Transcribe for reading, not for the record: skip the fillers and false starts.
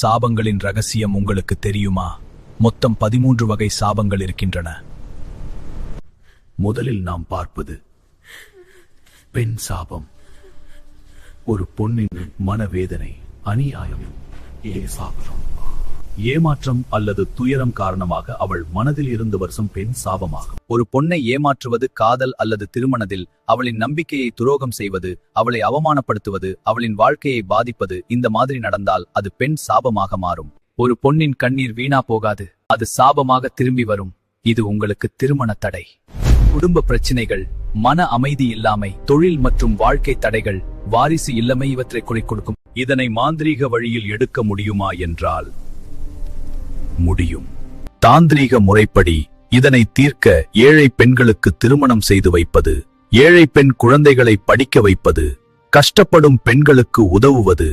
சாபங்களின் ரகசியம் உங்களுக்கு தெரியுமா? மொத்தம் 13 வகை சாபங்கள் இருக்கின்றன. முதலில் நாம் பார்ப்பது பெண் சாபம். ஒரு பொன்னின் மனவேதனை, அநியாயம், ஏமாற்றம் அல்லது துயரம் காரணமாக அவள் மனதில் இருந்து வரும் பெண் சாபமாகும். ஒரு பொண்ணை ஏமாற்றுவது, காதல் அல்லது திருமணத்தில் அவளின் நம்பிக்கையை துரோகம் செய்வது, அவளை அவமானப்படுத்துவது, அவளின் வாழ்க்கையை பாதிப்பது, இந்த மாதிரி நடந்தால் அது பெண் சாபமாக மாறும். ஒரு பொன்னின் கண்ணீர் வீணா போகாது, அது சாபமாக திரும்பி வரும். இது உங்களுக்கு திருமண தடை, குடும்ப பிரச்சினைகள், மன அமைதி இல்லாமை, தொழில் மற்றும் வாழ்க்கை தடைகள், வாரிசு இல்லாமை இவற்றை குறி கொடுக்கும். இதனை மாந்திரீக வழியில் எடுக்க முடியுமா என்றால் முடியும். தாந்திரீக முறைப்படி இதனை தீர்க்க ஏழை பெண்களுக்கு திருமணம் செய்து வைப்பது, ஏழை பெண் குழந்தைகளை படிக்க வைப்பது, கஷ்டப்படும் பெண்களுக்கு உதவுவது,